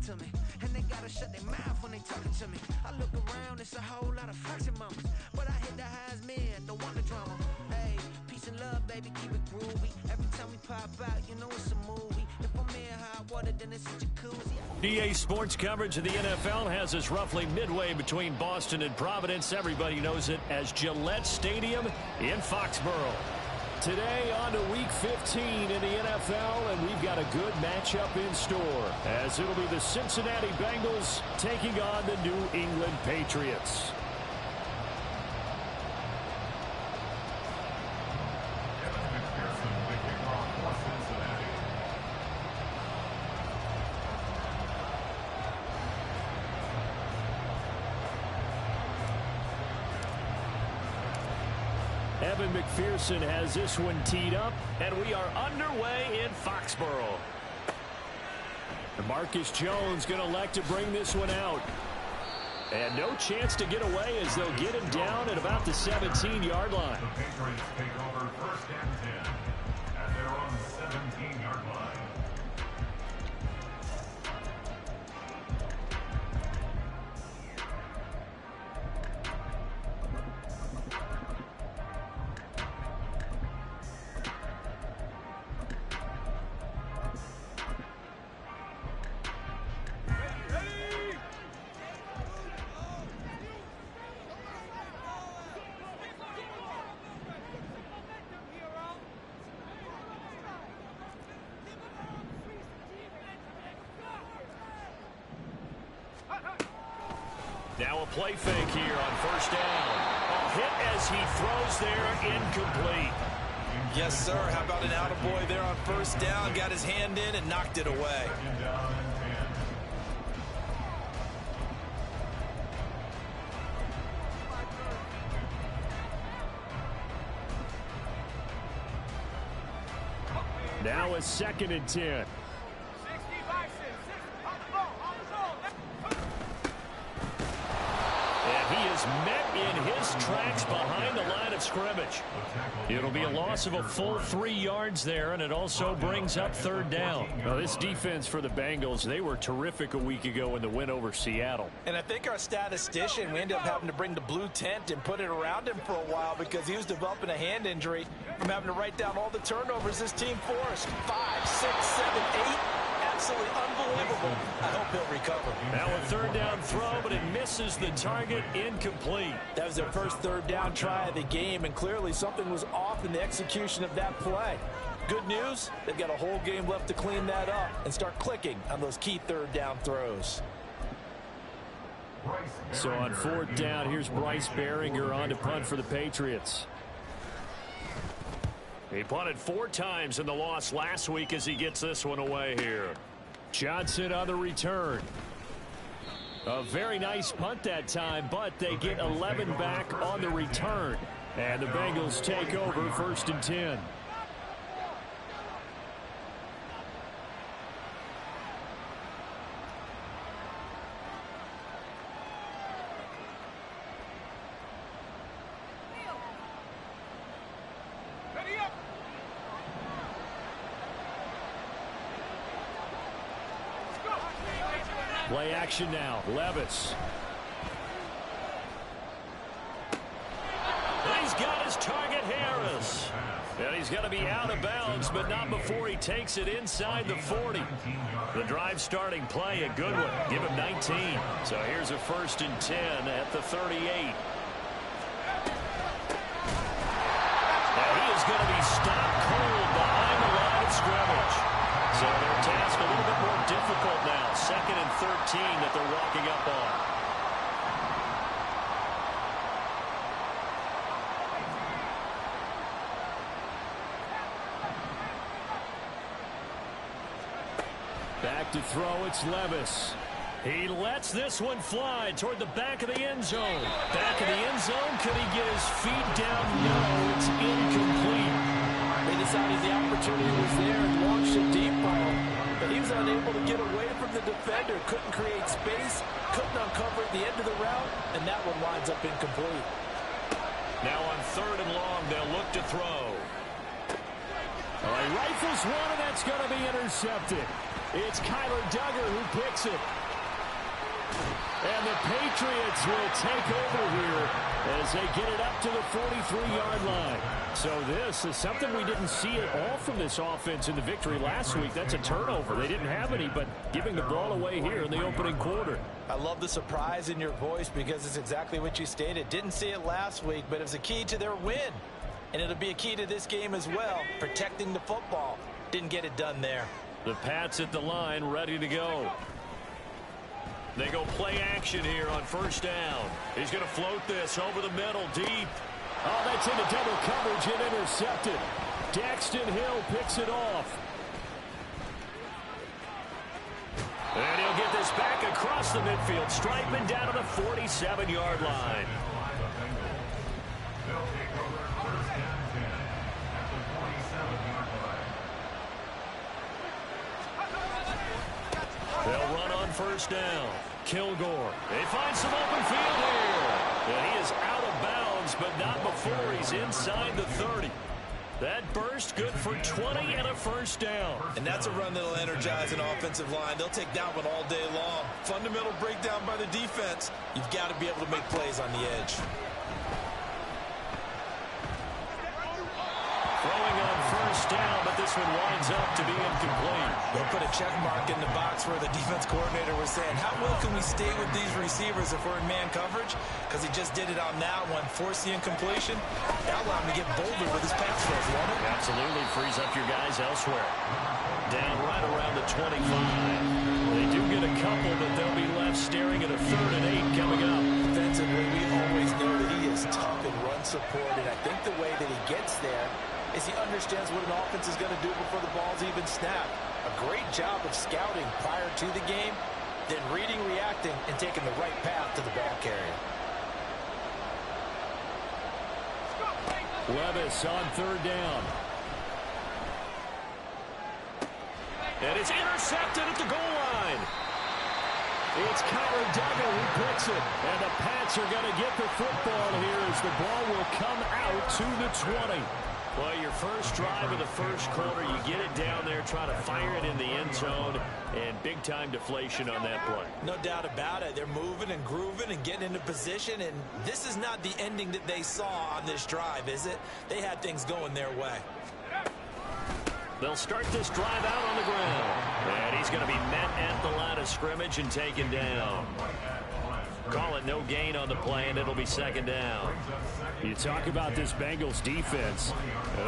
to me. And they gotta shut their mouth when they talking to me. I look around, it's a whole lot of flexing mamas. But I hit the highs, man, don't want the drama. Hey, peace and love, baby, keep it groovy. Every time we pop out, you know it's a movie. If I'm in hot water, then it's a jacuzzi. EA Sports coverage of the NFL has us roughly midway between Boston and Providence. Everybody knows it as Gillette Stadium in Foxborough. Today on to Week 15 in the NFL, and we've got a good matchup in store, as it'll be the Cincinnati Bengals taking on the New England Patriots. Evan McPherson has this one teed up, and we are underway in Foxborough. Marcus Jones going to elect to bring this one out. And no chance to get away as they'll get him down at about the 17-yard line. The Patriots take over first and 10 at their own 17-yard line. Now a play fake here on first down. A hit as he throws there, incomplete. Yes, sir. How about an attaboy there on first down? Got his hand in and knocked it away. Now a 2nd and 10. Met in his tracks behind the line of scrimmage. It'll be a loss of a full 3 yards there, and it also brings up 3rd down. Now, this defense for the Bengals, they were terrific a week ago in the win over Seattle. And I think our statistician, we ended up having to bring the blue tent and put it around him for a while because he was developing a hand injury from having to write down all the turnovers this team forced. 5, 6, 7, 8. Absolutely unbelievable. I hope he'll recover. Now a 3rd down throw, but it misses the target, incomplete. That was their first 3rd down try of the game, and clearly something was off in the execution of that play. Good news, they've got a whole game left to clean that up and start clicking on those key 3rd down throws. So on 4th down, here's Bryce Behringer on to punt for the Patriots. He punted 4 times in the loss last week as he gets this one away here. Johnson on the return. A very nice punt that time, but they get 11 back on the return. And the Bengals take over 1st and 10. Play action now. Levis. He's got his target, Harris. And he's going to be out of bounds, but not before he takes it inside the 40. The drive starting play, a good one. Give him 19. So here's a 1st and 10 at the 38. Now he is going to be stopped cold behind the line of scrimmage. So their task a little bit more difficult now. 2nd and 13 that they're walking up on. Back to throw, it's Levis. He lets this one fly toward the back of the end zone. Back of the end zone, could he get his feet down? No, it's incomplete. They decided the opportunity was there and launched a deep ball. But he was unable to get away from the defender. Couldn't create space. Couldn't uncover at the end of the route. And that one winds up incomplete. Now on 3rd and long, they'll look to throw. All right, rifles one, and that's going to be intercepted. It's Kyler Duggar who picks it. And the Patriots will take over here as they get it up to the 43-yard line. So this is something we didn't see at all from this offense in the victory last week. That's a turnover. They didn't have any, but giving the ball away here in the opening quarter. I love the surprise in your voice because it's exactly what you stated. Didn't see it last week, but it was a key to their win. And it'll be a key to this game as well, protecting the football. Didn't get it done there. The Pats at the line, ready to go. They go play action here on first down. He's going to float this over the middle, deep. Oh, that's into double coverage and intercepted. Daxton Hill picks it off. And he'll get this back across the midfield stripe and down to the 47-yard line. They'll take over first and 10 at the 47-yard line. They'll run on first down. Kilgore. They find some open field here. And he is out of bounds, but not before he's inside the 30. That burst good for 20 and a first down. And that's a run that'll energize an offensive line. They'll take that one all day long. Fundamental breakdown by the defense. You've got to be able to make plays on the edge. Throwing on first down, but this one winds up to be incomplete. They'll put a check mark in the box where the defense coordinator was saying, how well can we stay with these receivers if we're in man coverage? Because he just did it on that one, forced the incompletion. That allowed him to get bolder with his pass rush, won't it? Absolutely frees up your guys elsewhere. Down right around the 25. They do get a couple, but they'll be left staring at a 3rd and 8 coming up. Defensively, we always know that he is tough in run support, and I think the way that he gets there is he understands what an offense is going to do before the ball's even snapped. A great job of scouting prior to the game, then reading, reacting, and taking the right path to the ball carrier. Levis on 3rd down. And it's intercepted at the goal line. It's Kyler Duggar who picks it. And the Pats are going to get the football here as the ball will come out to the 20. Well, your first drive of the first quarter, you get it down there, try to fire it in the end zone, and big-time deflation on that play. No doubt about it. They're moving and grooving and getting into position, and this is not the ending that they saw on this drive, is it? They had things going their way. They'll start this drive out on the ground. And he's going to be met at the line of scrimmage and taken down. Call it no gain on the play, and it'll be 2nd down. You talk about this Bengals defense.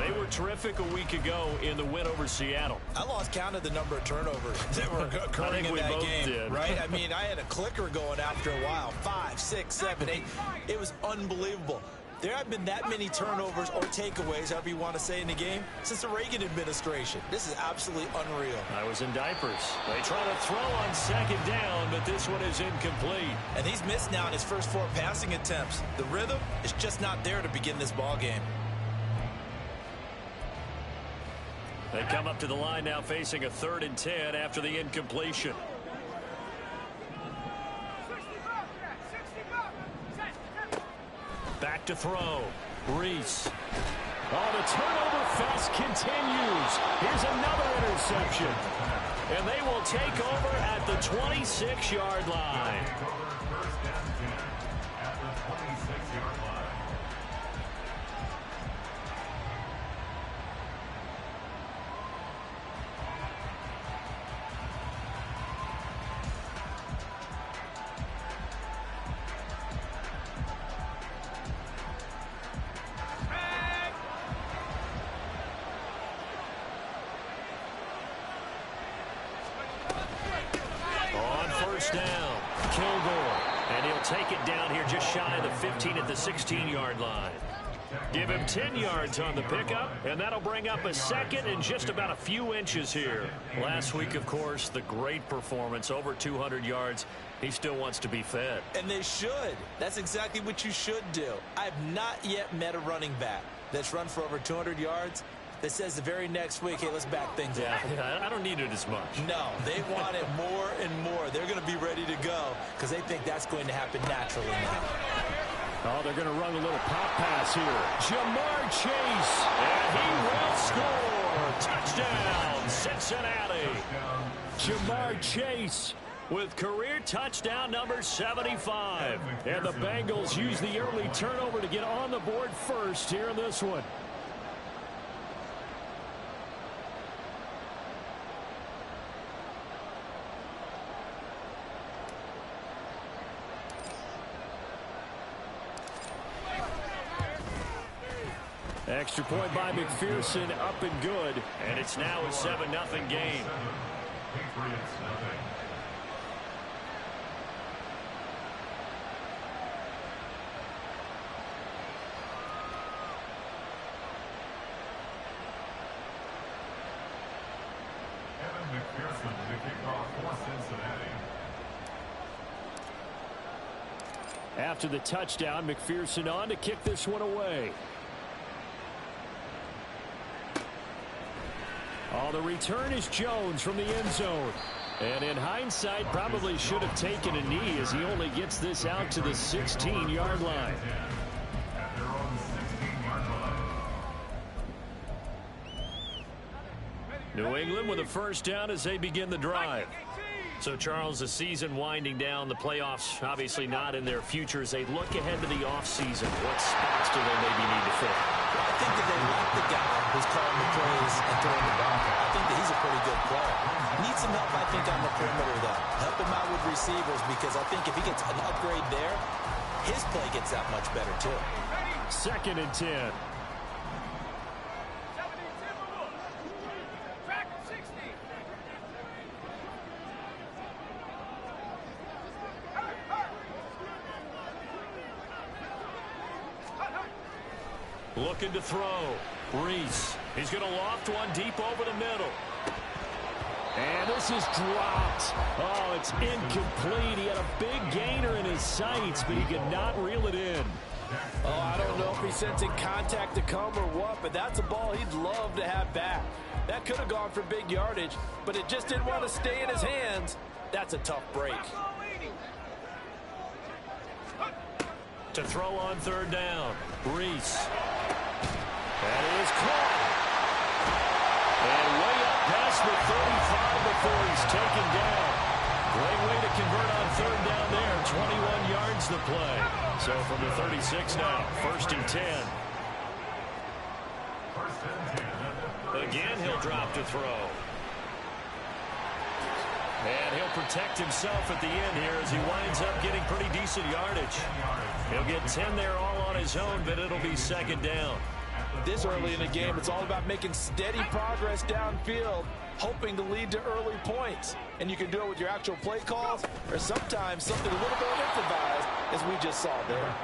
They were terrific a week ago in the win over Seattle. I lost count of the number of turnovers that were occurring in that game, did. Right? I mean, I had a clicker going after a while. 5, 6, 7, 8. It was unbelievable. There have been that many turnovers or takeaways, however you want to say, in the game since the Reagan administration. This is absolutely unreal. I was in diapers. They try to throw on 2nd down, but this one is incomplete. And he's missed now in his first 4 passing attempts. The rhythm is just not there to begin this ball game. They come up to the line now facing a 3rd and 10 after the incompletion. Back to throw. Reese. Oh, the turnover fest continues. Here's another interception. And they will take over at the 26-yard line. First and 10 at the 26-yard line. Down. Kilgore. And he'll take it down here just shy of the 15 at the 16-yard line. Give him 10 yards on the pickup, and that'll bring up a 2nd and just about a few inches here. Last week, of course, the great performance, over 200 yards. He still wants to be fed. And they should. That's exactly what you should do. I have not yet met a running back that's run for over 200 yards that says the very next week, hey, let's back things up. Yeah, I don't need it as much. No, they want it more and more. They're going to be ready to go because they think that's going to happen naturally now. Oh, they're going to run a little pop pass here. Jamar Chase, and he will score. Touchdown, Cincinnati. Jamar Chase with career touchdown number 75. And the Bengals use the early turnover to get on the board first here in this one. Extra point by McPherson, up and good. And it's now a 7-0 game. Patriots nothing. Evan McPherson to kick off for Cincinnati. After the touchdown, McPherson on to kick this one away. Oh, the return is Jones from the end zone. And in hindsight, probably should have taken a knee as he only gets this out to the 16-yard line. At their own 16-yard line. New England with a first down as they begin the drive. So, Charles, the season winding down, the playoffs obviously not in their future as they look ahead to the offseason. What spots do they maybe need to fill? I think that they like the guy who's calling the plays and throwing the ball. I think that he's a pretty good player. Needs some help, I think, on the perimeter, though. Help him out with receivers because I think if he gets an upgrade there, his play gets that much better, too. 2nd and 10. Looking to throw. Reese. He's going to loft one deep over the middle. And this is dropped. Oh, it's incomplete. He had a big gainer in his sights, but he could not reel it in. Oh, I don't know if he's sensing contact to come or what, but that's a ball he'd love to have back. That could have gone for big yardage, but it just didn't want to stay in his hands. That's a tough break. To throw on 3rd down. Reese. That is caught. And way up past the 35 before he's taken down. Great way to convert on 3rd down there. 21 yards the play. So from the 36 now, 1st and 10. Again, he'll drop to throw. And he'll protect himself at the end here as he winds up getting pretty decent yardage. He'll get 10 there all on his own, but it'll be 2nd down. This early in the game, it's all about making steady progress downfield, hoping to lead to early points. And you can do it with your actual play calls or sometimes something a little more improvised, as we just saw there.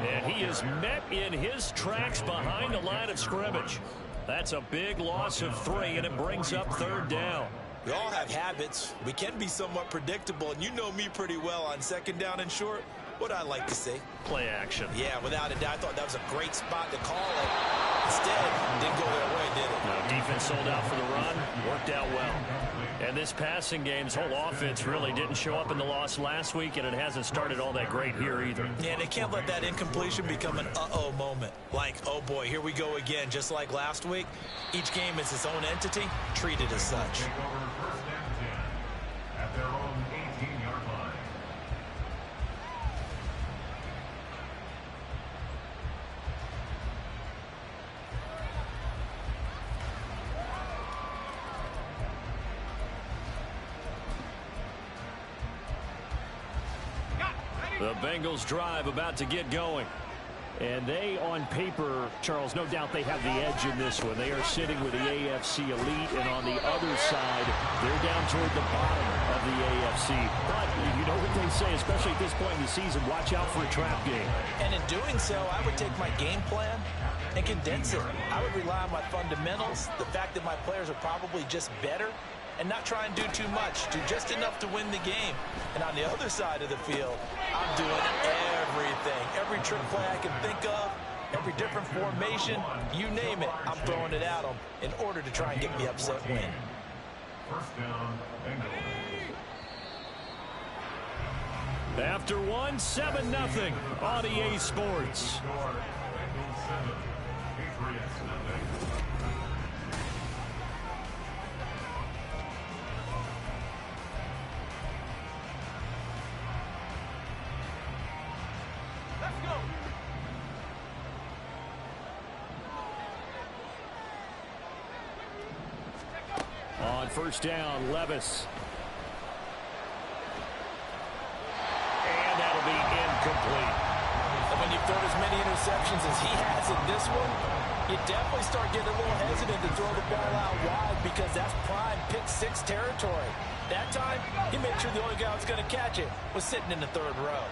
And he is met in his tracks behind the line of scrimmage. That's a big loss of 3, and it brings up 3rd down. We all have habits. We can be somewhat predictable, and you know me pretty well on 2nd down and short. What I like to say? Play action. Yeah, without a doubt, I thought that was a great spot to call it. Instead, didn't go their way, did it? No, defense sold out for the run. Worked out well. And this passing game's whole offense really didn't show up in the loss last week, and it hasn't started all that great here either. Yeah, they can't let that incompletion become an uh-oh moment. Like, oh boy, here we go again, just like last week. Each game is its own entity, treated as such. Take over 1st and 10 at their own 18-yard line. The Bengals drive about to get going. And they, on paper, Charles, no doubt they have the edge in this one. They are sitting with the AFC elite, and on the other side, they're down toward the bottom of the AFC. But you know what they say, especially at this point in the season, watch out for a trap game. And in doing so, I would take my game plan and condense it. I would rely on my fundamentals, the fact that my players are probably just better, and not try and do too much, do just enough to win the game. And on the other side of the field, I'm doing everything. Every trick play I can think of, every different formation, you name it, I'm throwing it at them in order to try and get the upset win. 1st down, Bengals. After one, 7-0 on EA Sports. Score, Bengals 7, Patriots nothing. first down. Levis. And that'll be incomplete. And when you've thrown as many interceptions as he has in this one, you definitely start getting a little hesitant to throw the ball out wide because that's prime pick-6 territory. That time, he made sure the only guy who was going to catch it was sitting in the third row.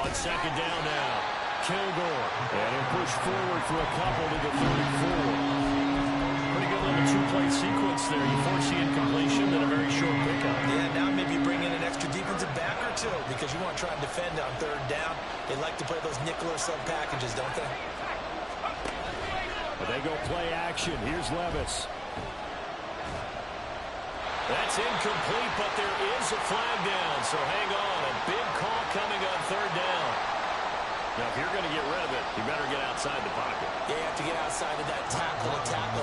On second down now, Kilgore. And he'll push forward for a couple to the 34. Pretty good little two-play sequence there. You force the incompletion, then a very short pickup. Yeah, now maybe bring in an extra defensive back or two because you want to try and defend on third down. They like to play those nickel or sub packages, don't they? But they go play action. Here's Levis. That's incomplete, but there is a flag down, so hang on. A big call coming on third down. Now, if you're going to get rid of it, you better get outside the pocket. Yeah, you have to get outside of that tackle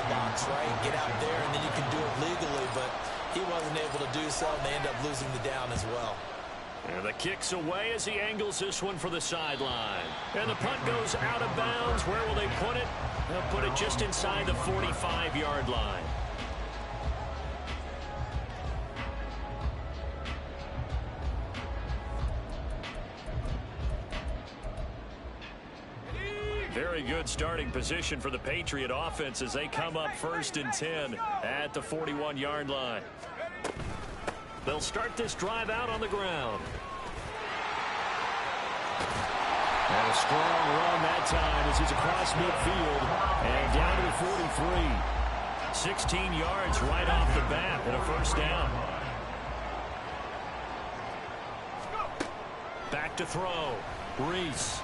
box, right? Get out there, and then you can do it legally, but he wasn't able to do so, and they end up losing the down as well. And the kick's away as he angles this one for the sideline. And the punt goes out of bounds. Where will they put it? They'll put it just inside the 45-yard line. Very good starting position for the Patriot offense as they come up 1st and 10 at the 41-yard line. They'll start this drive out on the ground. And a strong run that time as he's across midfield and down to the 43. 16 yards right off the bat and a first down. Back to throw. Reese.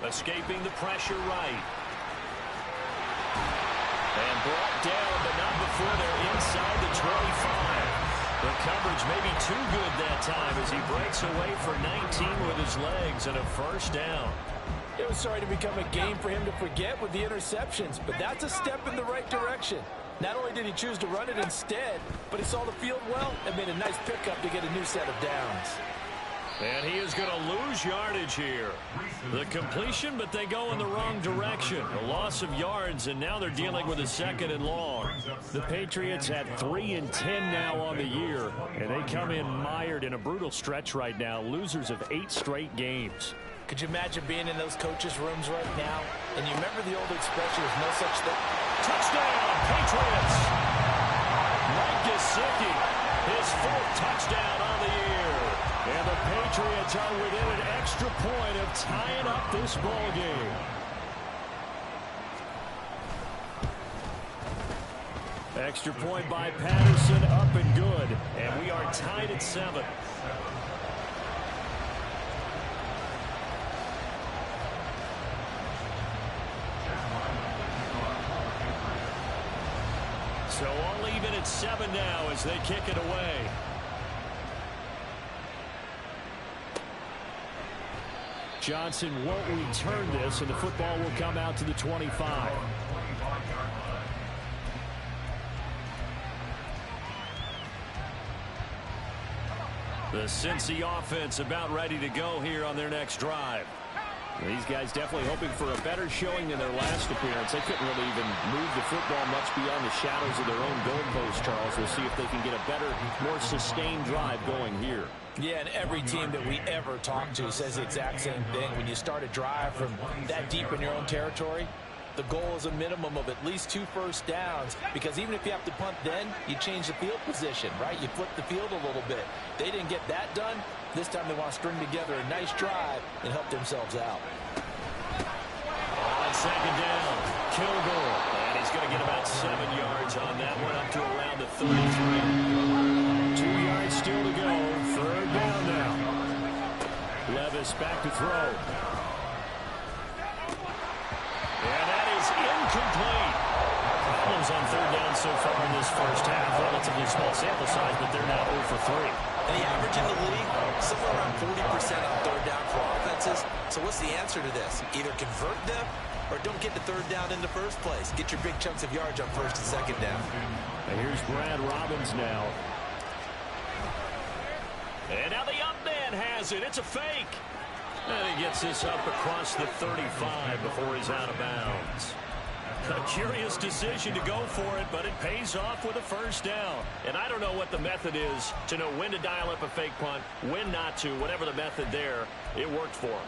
Escaping the pressure right. And brought down, but not before they're inside the 25. The coverage may be too good that time as he breaks away for 19 with his legs and a first down. It was starting to become a game for him to forget with the interceptions, but that's a step in the right direction. Not only did he choose to run it instead, but he saw the field well and made a nice pickup to get a new set of downs. And he is going to lose yardage here. The completion, but they go in the wrong direction. A loss of yards, and now they're dealing with a 2nd and long. The Patriots at 3 and 10 now on the year, and they come in mired in a brutal stretch right now. Losers of 8 straight games. Could you imagine being in those coaches' rooms right now? And you remember the old expression, there's no such thing. Touchdown, Patriots! Mike Gesicki, his 4th touchdown on the year. And the Patriots are within an extra point of tying up this ball game. Extra point by Patterson, up and good. And we are tied at 7. So all even at 7 now as they kick it away. Johnson won't return this, and the football will come out to the 25. The Cincy offense about ready to go here on their next drive. These guys definitely hoping for a better showing than their last appearance. They couldn't really even move the football much beyond the shadows of their own goalpost, Charles. We'll see if they can get a better, more sustained drive going here. Yeah, and every team that we ever talk to says the exact same thing. When you start a drive from that deep in your own territory, the goal is a minimum of at least 2 first downs, because even if you have to punt then, you change the field position, right? You flip the field a little bit. They didn't get that done. This time they want to string together a nice drive and help themselves out. On second down, Kilgore. And he's going to get about 7 yards on that one, up to around the 33. 2 yards still to go. Third down now. Levis back to throw. And that is incomplete. Problems on third down so far in this first half. Relatively small sample size, but they're now 0 for 3. And the average in the league, somewhere around 40% on third down for offenses. So what's the answer to this? Either convert them or don't get the third down in the first place. Get your big chunks of yards on first and second down. And here's Brad Robbins now. And now the up man has it. It's a fake. And he gets this up across the 35 before he's out of bounds. A curious decision to go for it, but it pays off with a first down. And I don't know what the method is to know when to dial up a fake punt, when not to. Whatever the method there, it worked for him.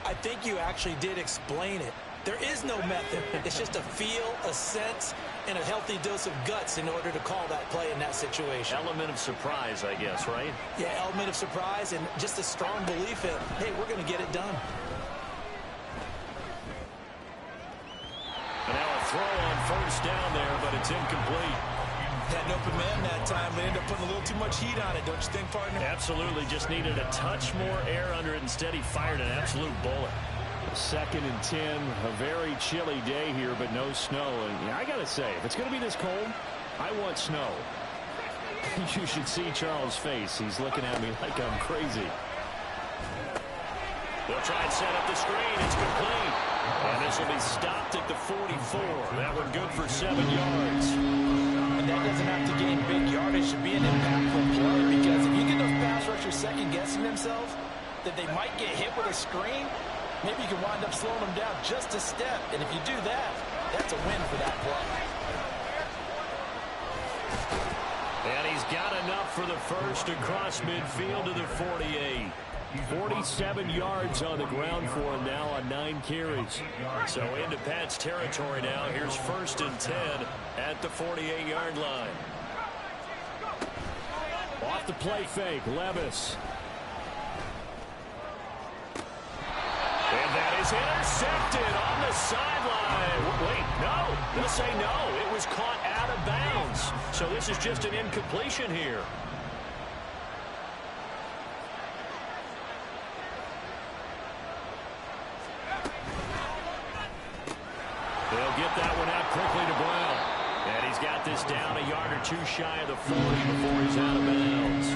I think you actually did explain it. There is no method. It's just a feel, a sense, and a healthy dose of guts in order to call that play in that situation. Element of surprise, I guess, right? Yeah, element of surprise and just a strong belief in, hey, we're going to get it done. And now a throw on first down there, but it's incomplete. Had an open man that time, but ended up putting a little too much heat on it, don't you think, partner? Absolutely. Just needed a touch more air under it. Instead, he fired an absolute bullet. 2nd and 10, a very chilly day here, but no snow. And yeah, I got to say, if it's going to be this cold, I want snow. You should see Charles' face. He's looking at me like I'm crazy. They'll try and set up the screen. It's complete. And this will be stopped at the 44. That one good for 7 yards. And that doesn't have to gain big yardage to be an impactful play, because if you get those pass rushers second-guessing themselves that they might get hit with a screen, maybe you can wind up slowing them down just a step. And if you do that, that's a win for that play. And he's got enough for the first across midfield to the 48. 47 yards on the ground for him now on 9 carries. So into Pat's territory now. Here's 1st and 10 at the 48-yard line. Off the play fake, Levis. And that is intercepted on the sideline. Wait, no. They'll say no. It was caught out of bounds. So this is just an incompletion here. They'll get that one out quickly to Brown. And he's got this down a yard or 2 shy of the 40 before he's out of bounds.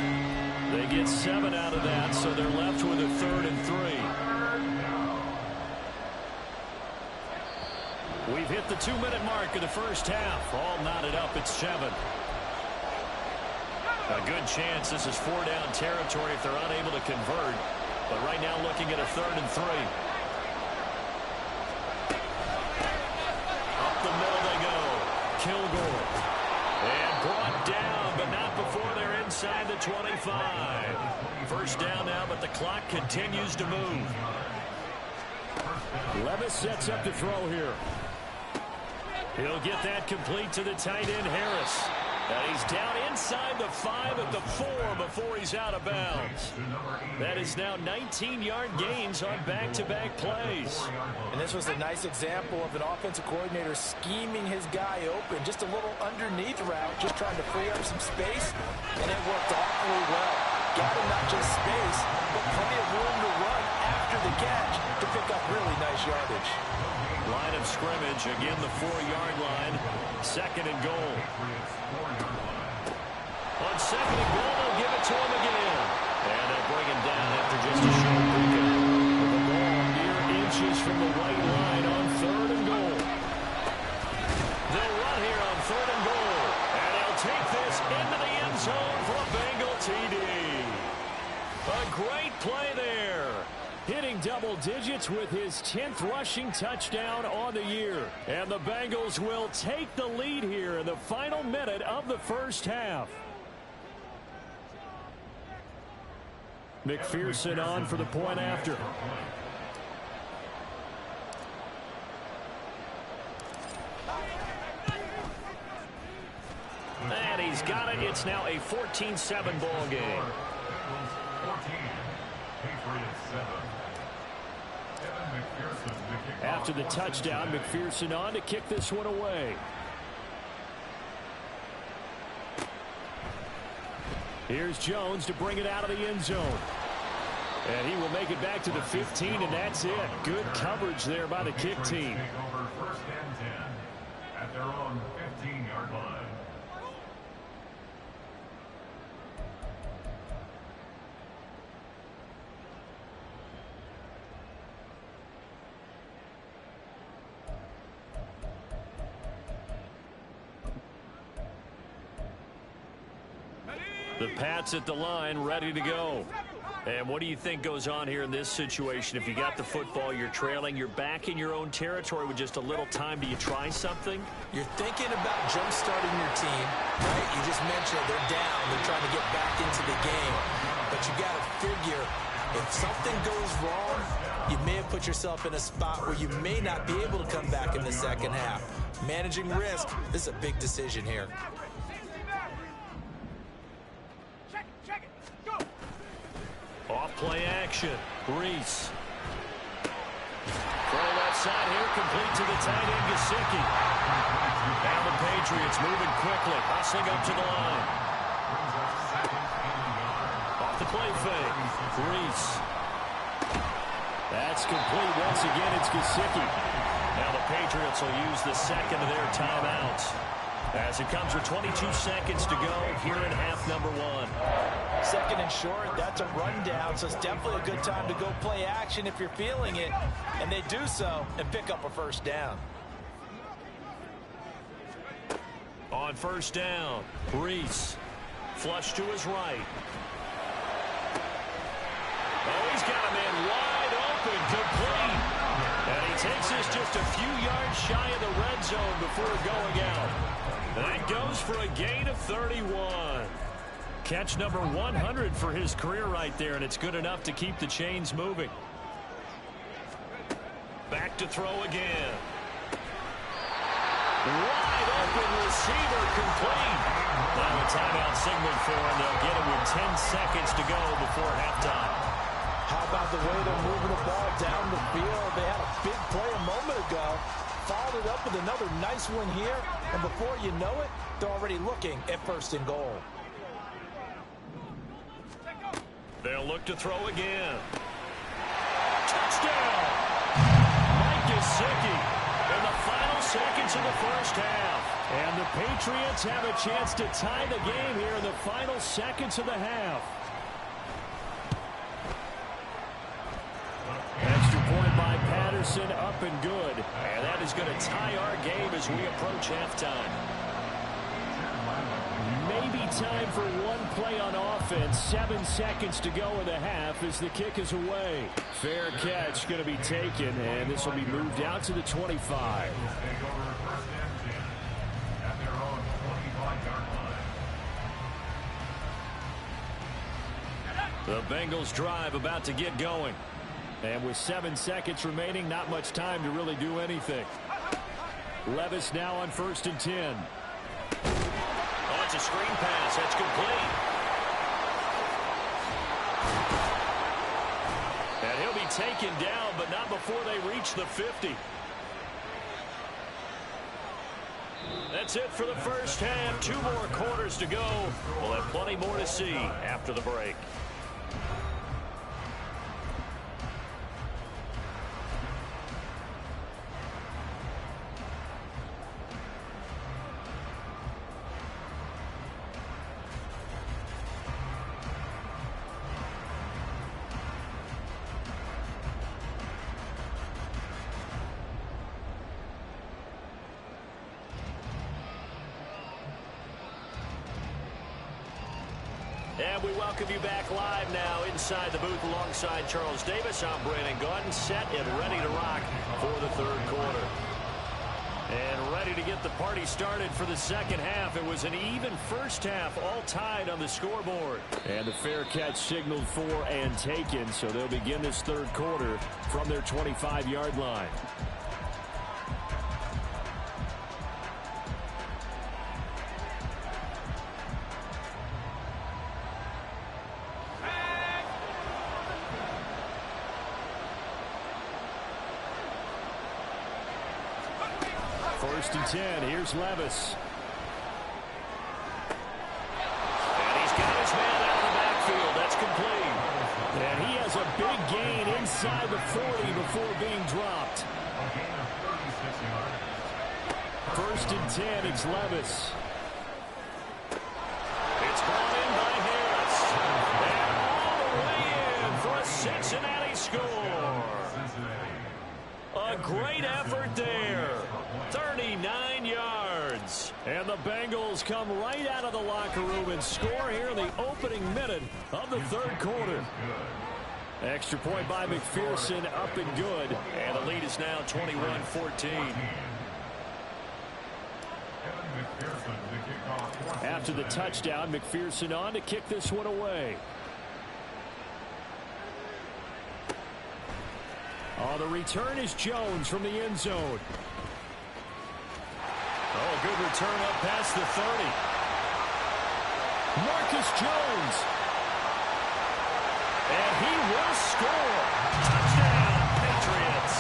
They get 7 out of that, so they're left with a 3rd and 3. We've hit the 2-minute mark of the first half. All knotted up at 7. A good chance this is 4-down territory if they're unable to convert. But right now looking at a 3rd and 3. The middle they go. Kilgore. And brought down, but not before they're inside the 25. First down now, but the clock continues to move. Levis sets up to throw here. He'll get that complete to the tight end, Harris. And he's down inside the 5 at the 4 before he's out of bounds. That is now 19-yard gains on back-to-back plays. And this was a nice example of an offensive coordinator scheming his guy open. Just a little underneath route, just trying to free up some space, and it worked awfully well. Got him not just space, but plenty of room to run after the catch to pick up really nice yardage. Line of scrimmage, again the 4-yard line. 2nd and goal. On 2nd and goal, they'll give it to him again. And they'll bring him down after just a short weekend. The ball mere inches from the white line on 3rd and goal. They'll run here on 3rd and goal. And they'll take this into the end zone for a Bengal TD. A great play there. Hitting double digits with his 10th rushing touchdown on the year. And the Bengals will take the lead here in the final minute of the first half. McPherson on for the point after. And he's got it. It's now a 14-7 ball game. After the touchdown, McPherson on to kick this one away. Here's Jones to bring it out of the end zone. And he will make it back to the 15, and that's it. Good coverage there by the kick team. First and 10 at their own 15-yard line. The Pats at the line, ready to go. And what do you think goes on here in this situation? If you got the football, you're trailing, you're back in your own territory with just a little time. Do you try something? You're thinking about jump-starting your team, right? You just mentioned they're down. They're trying to get back into the game. But you got to figure, if something goes wrong, you may have put yourself in a spot where you may not be able to come back in the second half. Managing risk, this is a big decision here. Off play action. Reese. Throw left side here, complete to the tight end, Gesicki. Now the Patriots moving quickly, hustling up to the line. Off the play fake. Reese. That's complete. Once again, it's Gesicki. Now the Patriots will use the second of their timeouts, as it comes with 22 seconds to go here in half number 1. Second and short, that's a rundown, so it's definitely a good time to go play action if you're feeling it. And they do so and pick up a first down. On first down, Reese. Flush to his right. Oh, he's got a man wide open, complete. And he takes this just a few yards shy of the red zone before going out. That goes for a gain of 31. Catch number 100 for his career right there, and it's good enough to keep the chains moving. Back to throw again. Wide open receiver, complete. Now a timeout signal for him. They'll get him with 10 seconds to go before halftime. How about the way they're moving the ball down the field? They had a big play a moment ago. Followed it up with another nice one here. And before you know it, they're already looking at first and goal. They'll look to throw again. Touchdown! Mike Gesicki in the final seconds of the first half. And the Patriots have a chance to tie the game here in the final seconds of the half. Extra point by Patterson, up and good. And that is going to tie our game as we approach halftime. Maybe time for one play on offense. 7 seconds to go in the half as the kick is away. Fair catch going to be taken, and this will be moved out to the 25. The Bengals drive about to get going. And with 7 seconds remaining, not much time to really do anything. Levis now on 1st and 10. Oh, it's a screen pass. That's complete. And he'll be taken down, but not before they reach the 50. That's it for the first half. 2 more quarters to go. We'll have plenty more to see after the break. And we welcome you back live now inside the booth alongside Charles Davis. I'm Brandon Gaudin, set and ready to rock for the third quarter. And ready to get the party started for the second half. It was an even first half, all tied on the scoreboard. And the fair catch signaled for and taken, so they'll begin this third quarter from their 25-yard line. First and 10. Here's Levis. And he's got his man out of the backfield. That's complete. And he has a big gain inside the 40 before being dropped. First and 10. It's Levis. It's brought in by Harris. And all the way in for a Cincinnati score. A great effort there. 39 yards. And the Bengals come right out of the locker room and score here in the opening minute of the third quarter. Extra point by McPherson, up and good. And the lead is now 21-14. After the touchdown, McPherson on to kick this one away. Oh, the return is Jones from the end zone. Oh, good return up past the 30. Marcus Jones. And he will score. Touchdown, Patriots.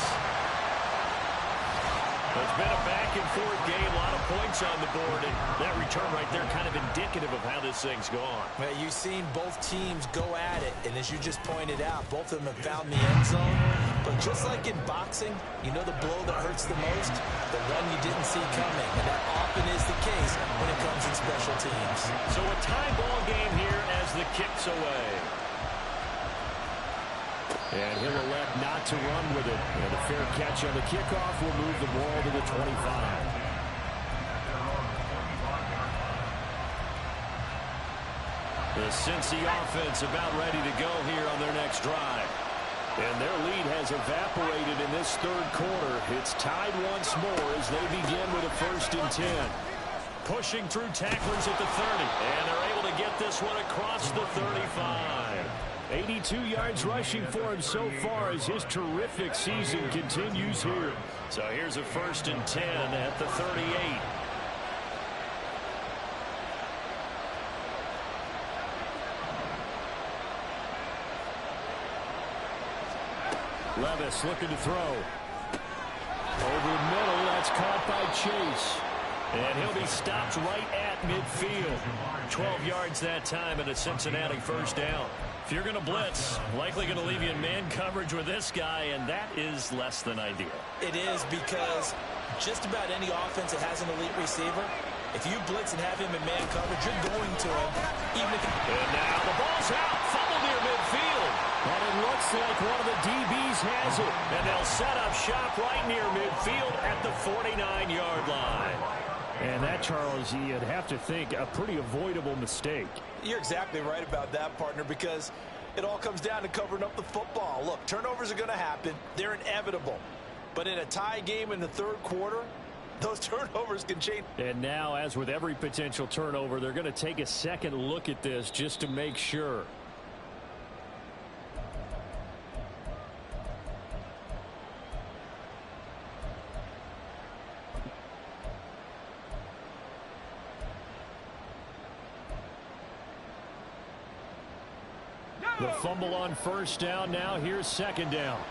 It's been a back-and-forth game, a lot of points on the board, and that return right there kind of indicative of how this thing's gone. Well, you've seen both teams go at it, and as you just pointed out, both of them have found the end zone. But just like in boxing, you know the blow that hurts the most? The one you didn't see coming, and that often is the case when it comes in special teams. So a tie ball game here as the kick's away. And he'll elect not to run with it. And a fair catch on the kickoff will move the ball to the 25. The Cincy offense about ready to go here on their next drive. And their lead has evaporated in this third quarter. It's tied once more as they begin with a 1st and 10. Pushing through tacklers at the 30. And they're able to get this one across the 35. 82 yards rushing for him so far as his terrific season continues here. So here's a 1st and 10 at the 38. Levis looking to throw. Over the middle, that's caught by Chase. And he'll be stopped right at midfield. 12 yards that time and a Cincinnati 1st down. If you're going to blitz, likely going to leave you in man coverage with this guy, and that is less than ideal. It is, because just about any offense that has an elite receiver, if you blitz and have him in man coverage, you're going to him. Even if and now the ball's out. Fumble near midfield. And it looks like one of the DBs has it. And they'll set up shop right near midfield at the 49-yard line. And that, Charles, you'd have to think a pretty avoidable mistake. You're exactly right about that, partner, because it all comes down to covering up the football. Look, turnovers are going to happen. They're inevitable. But in a tie game in the third quarter, those turnovers can change. And now, as with every potential turnover, they're going to take a second look at this just to make sure. The fumble on 1st down. Now here's 2nd down.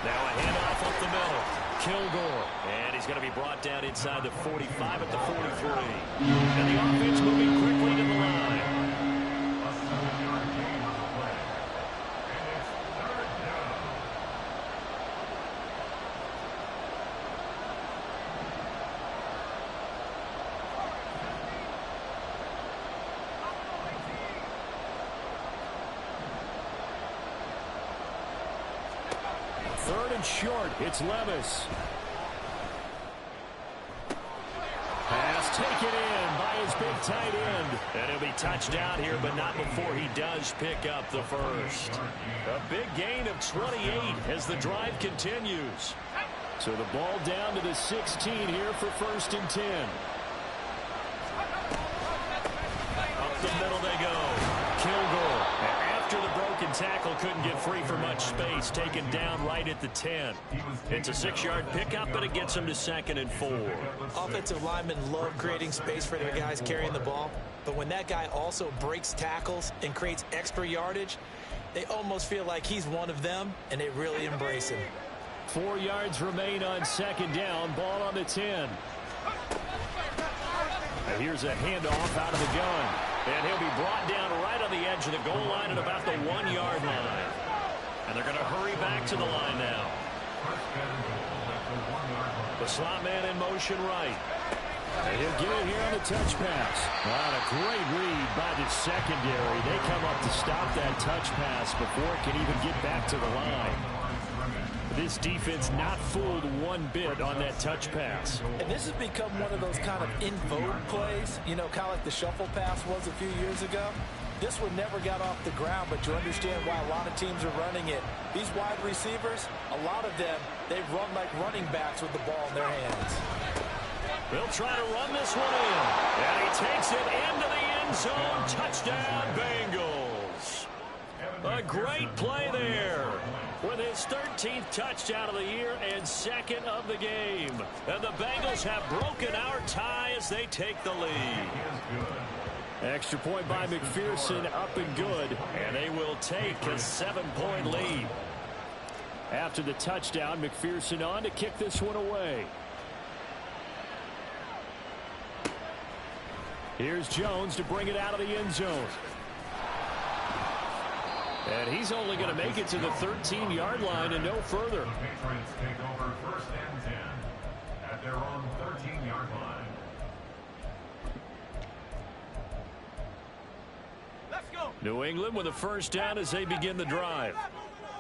Now a handoff up the middle. Kilgore. And he's going to be brought down inside the 45 at the 43. And the offense moving quickly to the line. Short, it's Levis. Pass taken in by his big tight end. And he'll be touched down here, but not before he does pick up the 1st. A big gain of 28 as the drive continues. So the ball down to the 16 here for 1st and 10. Up the middle they go. Kilgore. After the broken tackle, couldn't get free for much space, taken down right at the 10. It's a 6-yard pickup, but it gets him to 2nd and 4. Offensive linemen love creating space for their guys carrying the ball, but when that guy also breaks tackles and creates extra yardage, they almost feel like he's one of them, and they really embrace him. 4 yards remain on 2nd down, ball on the 10. And here's a handoff out of the gun. And he'll be brought down right on the edge of the goal line at about the 1-yard line. And they're going to hurry back to the line now. The slot man in motion right. And he'll get it here on the touch pass. What a great read by the secondary. They come up to stop that touch pass before it can even get back to the line. This defense not fooled one bit on that touch pass. And this has become one of those kind of in vogue plays, you know, kind of like the shuffle pass was a few years ago. This one never got off the ground, but you understand why a lot of teams are running it. These wide receivers, a lot of them, they run like running backs with the ball in their hands. They'll try to run this one in. And he takes it into the end zone. Touchdown, Bengals. A great play there with his 13th touchdown of the year and second of the game. And the Bengals have broken our tie as they take the lead. Extra point by McPherson, up and good. And they will take a 7-point lead. After the touchdown, McPherson on to kick this one away. Here's Jones to bring it out of the end zone. And he's only going to make it to the 13-yard line and no further. The Patriots take over 1st and 10 at their own 13-yard line. Let's go. New England with a first down as they begin the drive.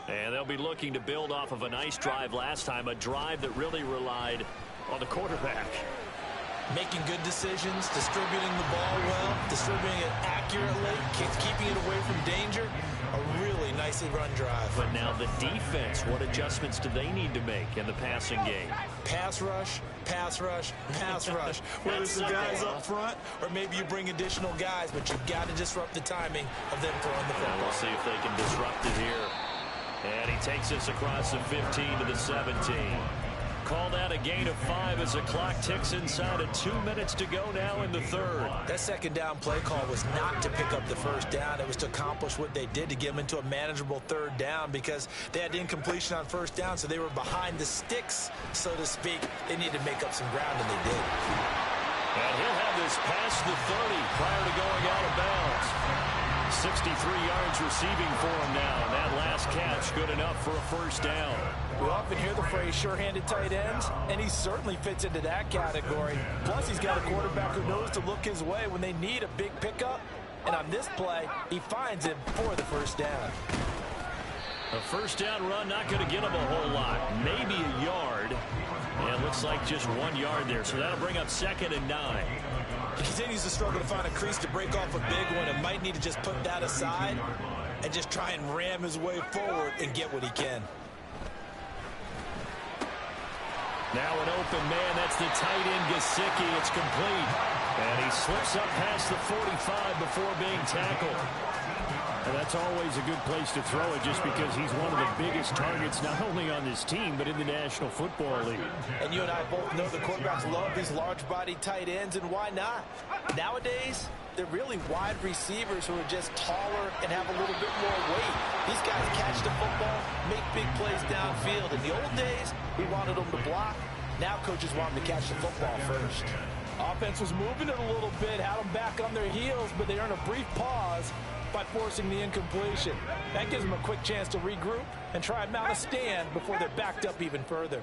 And they'll be looking to build off of a nice drive last time, a drive that really relied on the quarterback. Making good decisions, distributing the ball well, distributing it accurately, keeping it away from danger. A really nicely run drive. But now the defense, what adjustments do they need to make in the passing game? Pass rush, pass rush, pass rush. Whether it's the guys up front or maybe you bring additional guys, but you've got to disrupt the timing of them throwing the football. We'll see if they can disrupt it here. And he takes us across the 15 to the 17. Called out a gain of 5 as the clock ticks inside of 2 minutes to go now in the third. That second down play call was not to pick up the first down. It was to accomplish what they did, to get them into a manageable third down, because they had incompletion on first down, so they were behind the sticks, so to speak. They needed to make up some ground, and they did. And he'll have this past the 30 prior to going out of bounds. 63 yards receiving for him now. And that last catch good enough for a first down. We often hear the phrase sure-handed tight ends, and he certainly fits into that category. Plus, he's got a quarterback who knows to look his way when they need a big pickup. And on this play, he finds him for the first down. A first down run not going to get him a whole lot. Maybe a yard. And it looks like just 1 yard there. So that'll bring up 2nd and 9. He continues to struggle to find a crease to break off a big one, and might need to just put that aside and just try and ram his way forward and get what he can. Now an open man. That's the tight end, Gesicki. It's complete. And he slips up past the 45 before being tackled. And that's always a good place to throw it, just because he's one of the biggest targets not only on this team but in the National Football League. And you and I both know the quarterbacks love these large-bodied tight ends, and why not? Nowadays, they're really wide receivers who are just taller and have a little bit more weight. These guys catch the football, make big plays downfield. In the old days, we wanted them to block. Now coaches want them to catch the football first. Offense was moving it a little bit, had them back on their heels, but they earned a brief pause by forcing the incompletion. That gives them a quick chance to regroup and try and mount a stand before they're backed up even further.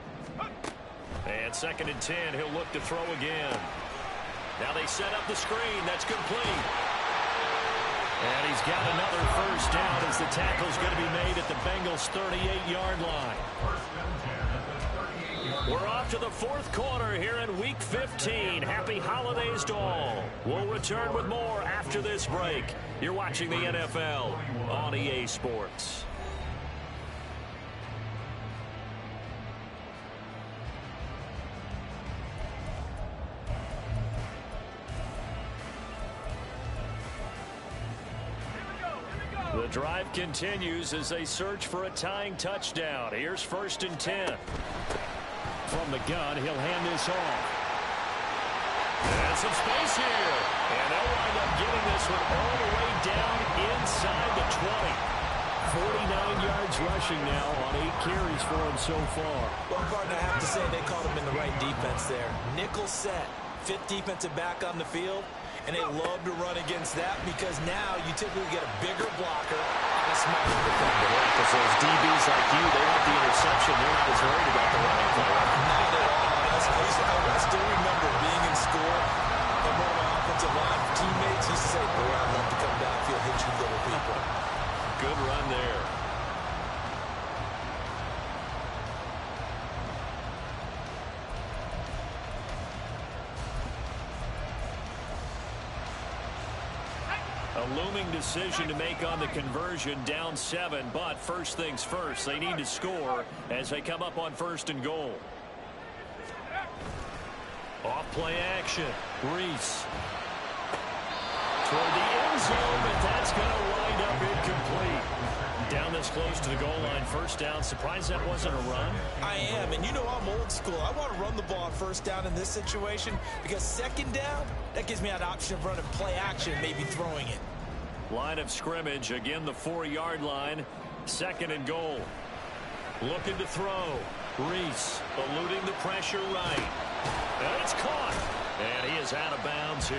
And 2nd and 10, he'll look to throw again. Now they set up the screen. That's complete. And he's got another first down as the tackle's going to be made at the Bengals' 38-yard line. We're off to the 4th quarter here in Week 15. Happy holidays to all. We'll return with more after this break. You're watching the NFL on EA Sports. The drive continues as they search for a tying touchdown. Here's 1st and 10. From the gun, he'll hand this off. And some space here. And they'll wind up getting this one all the way down inside the 20. 49 yards rushing now on 8 carries for him so far. Well, partner, I have to say they caught him in the right defense there. Nickel set, 5th defensive back on the field. And they love to run against that, because now you typically get a bigger blocker and a smaller defender. Because those DBs like you, they want the interception. They're not as worried about the running play. Not at all. I still remember being in school, and one of my offensive line teammates used to say, boy, I love A looming decision to make on the conversion, down 7, but first things first, they need to score as they come up on 1st and goal. Off play action, Reese. Toward the end zone, but that's going to wind up incomplete. Down this close to the goal line, 1st down. Surprised that wasn't a run? I am, and you know I'm old school. I want to run the ball on 1st down in this situation because 2nd down, that gives me an option of running play action, maybe throwing it. Line of scrimmage, again the 4-yard line, 2nd and goal. Looking to throw. Reese eluding the pressure right. And it's caught. And he is out of bounds here.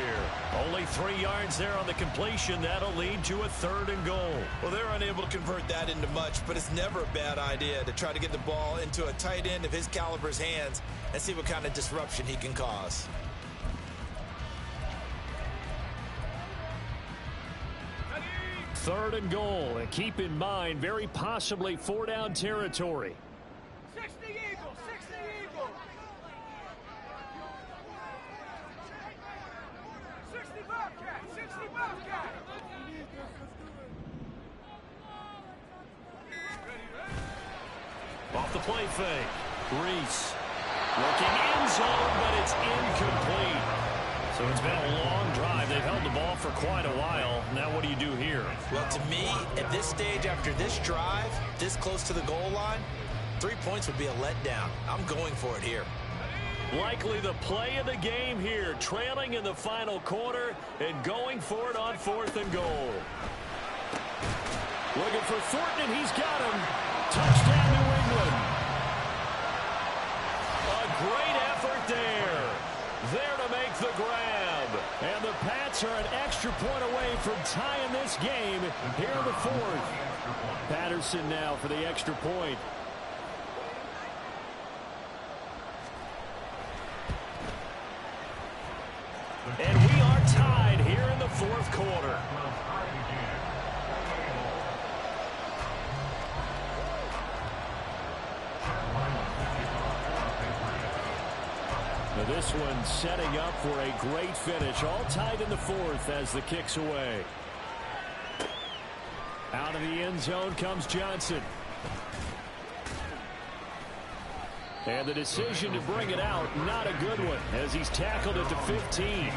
Only 3 yards there on the completion. That'll lead to a 3rd and goal. Well, they're unable to convert that into much, but it's never a bad idea to try to get the ball into a tight end of his caliber's hands and see what kind of disruption he can cause. Third and goal. And keep in mind, very possibly 4-down territory. 60 Eagles, 60 Eagles. 60 Bobcat, 60 Bobcat. Off the play fake. Reese looking end zone, but it's incomplete. So it's been a long drive. They've held the ball for quite a while. Now what do you do here? Well, to me, at this stage after this drive, this close to the goal line, 3 points would be a letdown. I'm going for it here. Likely the play of the game here, trailing in the final quarter and going for it on 4th and goal. Looking for Thornton, and he's got him. Touchdown, New England. A great effort there. There to make the grab. And the Pats are an extra point away from tying this game here in the 4th. Patterson now for the extra point. And we are tied here in the 4th quarter. Now this one setting up for a great finish. All tied in the 4th as the kick's away. Out of the end zone comes Johnson. And the decision to bring it out, not a good one, as he's tackled at the 15.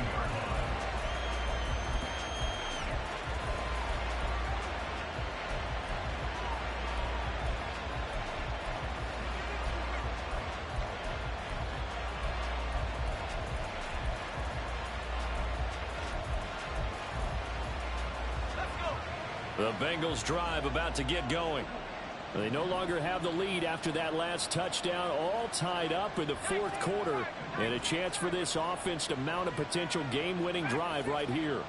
The Bengals drive about to get going. They no longer have the lead after that last touchdown, all tied up in the 4th quarter, and a chance for this offense to mount a potential game-winning drive right here.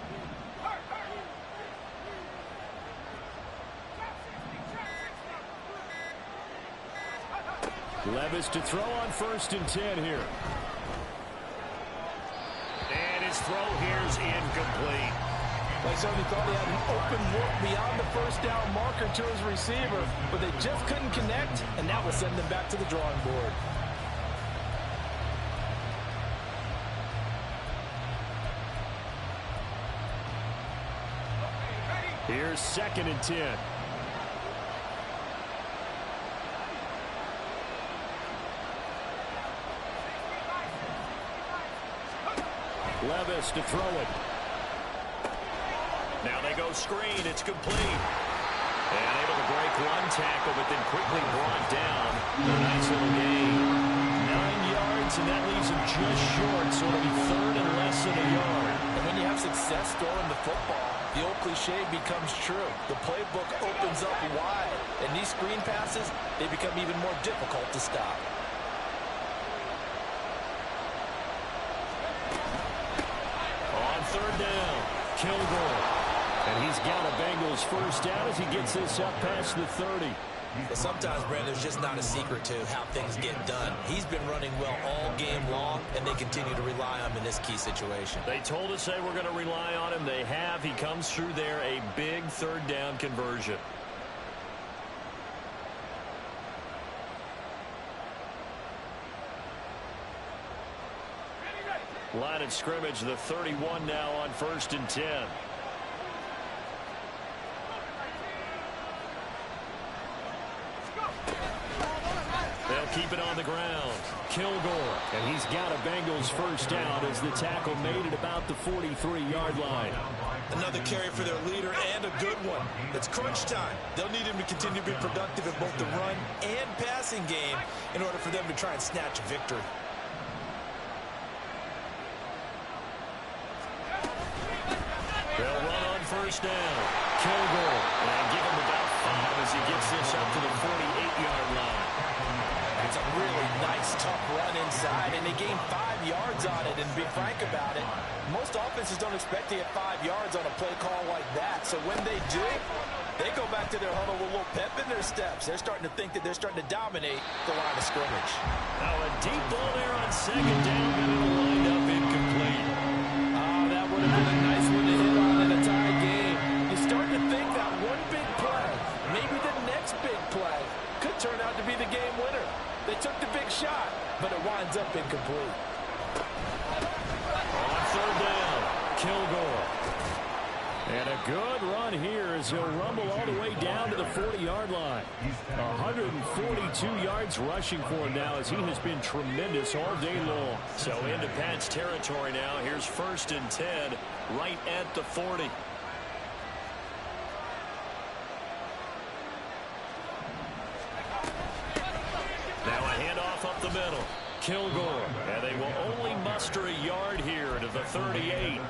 Levis to throw on 1st and 10 here. And his throw here is incomplete. Like somebody thought he had an open look beyond the 1st down marker to his receiver, but they just couldn't connect, and that will send them back to the drawing board. Here's 2nd and 10. Levis to throw it. Now they go screen. It's complete. And able to break one tackle, but then quickly brought down. A nice little gain. 9 yards, and that leaves him just short. So it'll be 3rd and less than a yard. And when you have success throwing the football, the old cliche becomes true. The playbook opens up wide. And these screen passes, they become even more difficult to stop. On 3rd down, Kilgore. And he's got a Bengals 1st down as he gets this up past the 30. But sometimes, Brandon, there's just not a secret to how things get done. He's been running well all game long, and they continue to rely on him in this key situation. They told us they were going to rely on him. They have. He comes through there, a big 3rd down conversion. Line of scrimmage, the 31 now on 1st and 10. keep it on the ground. Kilgore, and he's got a Bengals first down as the tackle made at about the 43-yard line. Another carry for their leader, and a good one. It's crunch time. They'll need him to continue to be productive in both the run and passing game in order for them to try and snatch a victory. They'll run on first down. Kilgore, and give him about 5 as he gets this up to the 48-yard line. It's a really nice, tough run inside, and they gain 5 yards on it. And to be frank about it, most offenses don't expect to get 5 yards on a play call like that. So when they do, they go back to their huddle with a little pep in their steps. They're starting to think that they're starting to dominate the line of scrimmage. Now a deep ball there on second down, and it'll wind up incomplete. That would have been a nice one to hit on in a tie game. You start to think that one big play, maybe the next big play, could turn out to be the game winner. They took the big shot, but it winds up incomplete. On third down, Kilgore. And a good run here as he'll rumble all the way down to the 40-yard line. 142 yards rushing for him now as he has been tremendous all day long. So into Pat's territory now. Here's 1st and 10 right at the 40. Now a handoff up the middle. Kilgore, and they will only muster a yard here to the 38.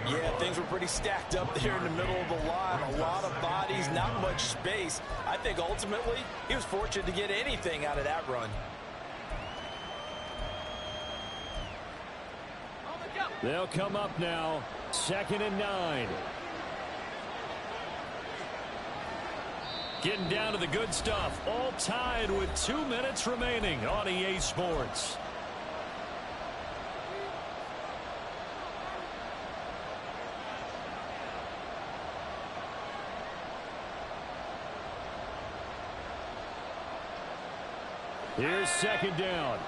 Yeah, things were pretty stacked up there in the middle of the line. A lot of bodies, not much space. I think ultimately he was fortunate to get anything out of that run. They'll come up now, 2nd and 9. Getting down to the good stuff, all tied with 2 minutes remaining on EA Sports. Here's 2nd down.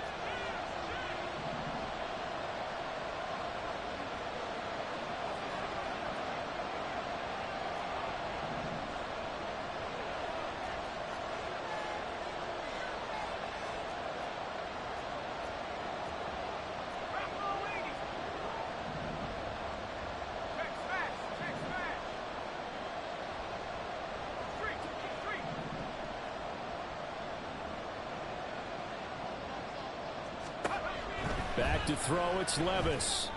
Back to throw, it's Levis.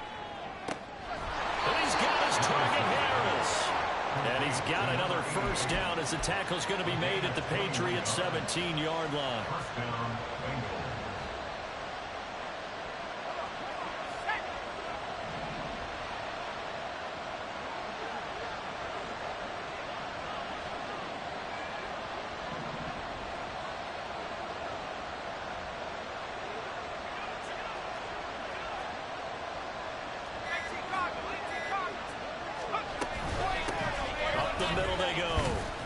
And he's got his target, Harris. And he's got another first down as the tackle's going to be made at the Patriots' 17-yard line. First down, Bengals.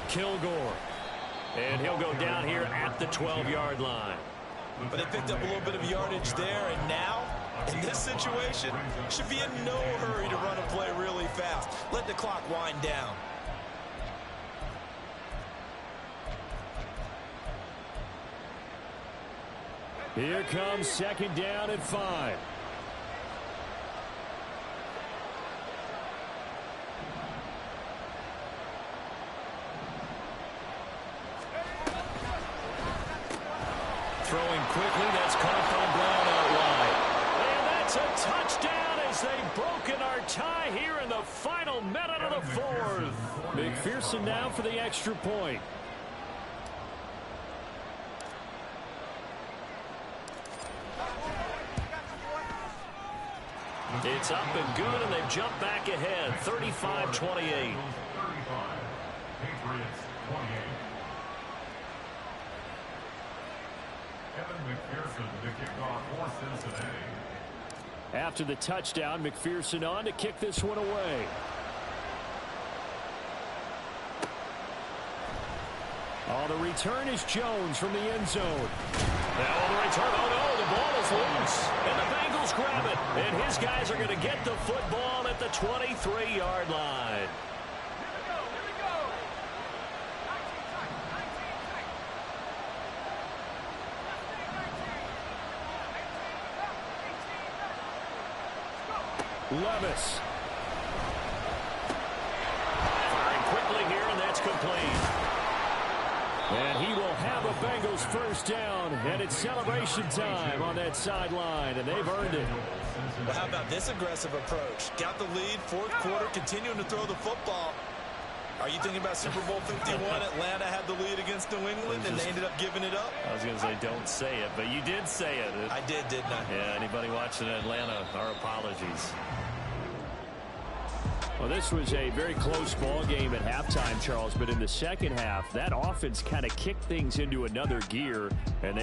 Kilgore. And he'll go down here at the 12-yard line. But they picked up a little bit of yardage there, and now, in this situation, should be in no hurry to run a play really fast. Let the clock wind down. Here comes 2nd down at 5. Throwing quickly, that's caught by Brown out wide. And that's a touchdown as they've broken our tie here in the final minute of the 4th. McPherson now for the extra point. It's up and good, and they've jumped back ahead, 35-28. 35. Patriots 28. Evan McPherson to kick off for Cincinnati. After the touchdown, McPherson on to kick this one away. On the return is Jones from the end zone. Now on the return, oh no, the ball is loose. And the Bengals grab it. And his guys are going to get the football at the 23-yard line. Levis. Firing quickly here, and that's complete. And he will have a Bengals first down, and it's celebration time on that sideline, and they've earned it. Well, how about this aggressive approach? Got the lead, fourth quarter, continuing to throw the football. Are you thinking about Super Bowl 51? Atlanta had the lead against New England, and they ended up giving it up? I was going to say don't say it, but you did say it. I did, didn't I? Yeah, anybody watching Atlanta, our apologies. Well, this was a very close ball game at halftime, Charles, but in the second half, that offense kind of kicked things into another gear, and they